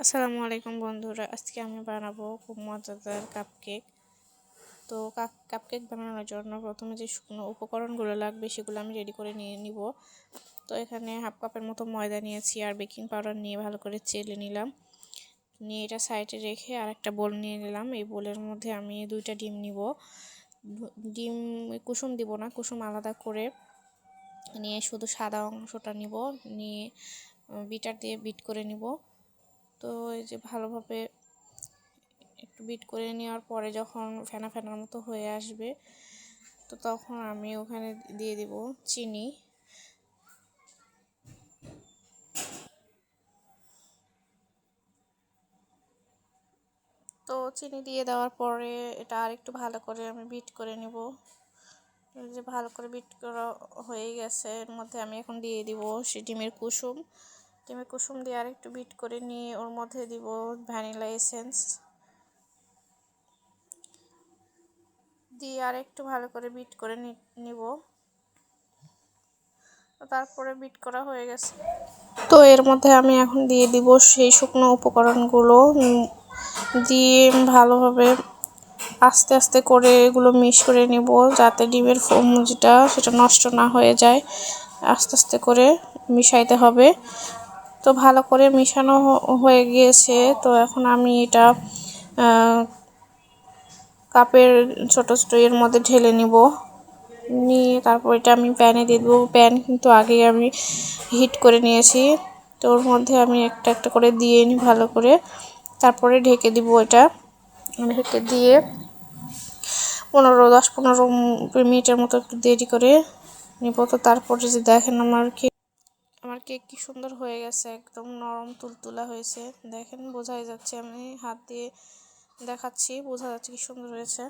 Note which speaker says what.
Speaker 1: আসসালামু আলাইকুম বন্ধুরা, আজকে আমি বানাবো খুব মজাদার কাপকেক। তো কাপকেক বানানোর জন্য প্রথমে যে শুকনো উপকরণগুলো লাগবে সেগুলো আমি রেডি করে নিয়ে নিব। তো এখানে হাফ কাপের মতো ময়দা নিয়েছি আর বেকিং পাউডার নিয়ে ভালো করে চেলে নিলাম। নিয়ে এটা সাইডে রেখে আর একটা বোল নিয়ে নিলাম। এই বোলের মধ্যে আমি 2টা ডিম নিব। ডিম কুসুম দিব না, কুসুম আলাদা করে নিয়ে শুধু সাদা অংশটা নিব। নিয়ে বিটার দিয়ে বিট করে নিব। তো এই যে ভালোভাবে একটু বিট করে নেওয়ার পরে যখন ফেনা ফেনার মতো হয়ে আসবে, তো তখন আমি ওখানে দিয়ে দিব চিনি। তো চিনি দিয়ে দেওয়ার পরে এটা আরেকটু ভালো করে আমি বিট করে নিব। যে ভালো করে বিট করা হয়ে গেছে, এর মধ্যে আমি এখন দিয়ে দিব সেই ডিমের কুসুম দিয়ে আরেকটু বিট করে নিয়ে ওর মধ্যে দিব ভ্যানিলা এসেন্স দিয়ে আরেকটু ভালো করে বিট করে নিব। তারপরে বিট করা হয়ে গেছে, তো এর মধ্যে আমি এখন দিয়ে দিব সেই শুকনো উপকরণগুলো দিয়ে ভালোভাবে আস্তে আস্তে করে এগুলো মিক্স করে নিব, যাতে ডিমের যেটা সেটা নষ্ট না হয়ে যায়। আস্তে আস্তে করে মিশাইতে হবে। তো ভালো করে মিশানো হয়ে গিয়েছে। তো এখন আমি এটা কাপের ছোট ছোট এর মধ্যে ঢেলে নিব। নিয়ে তারপর এটা আমি প্যানে দিয়ে দেবো। প্যান কিন্তু আগেই আমি হিট করে নিয়েছি। তো ওর মধ্যে আমি একটা একটা করে দিয়ে নিই ভালো করে। তারপরে ঢেকে দিব। এটা ঢেকে দিয়ে 10-15 মিনিটের মতো একটু দেরি করে নিব। তো তারপরে যে দেখেন আমার কেক কি সুন্দর হয়ে গেছে, একদম নরম তুলতুলা হয়েছে। দেখেন বোঝাই যাচ্ছে, আমি হাত দিয়ে দেখাচ্ছি, বোঝা যাচ্ছে কি সুন্দর হয়েছে।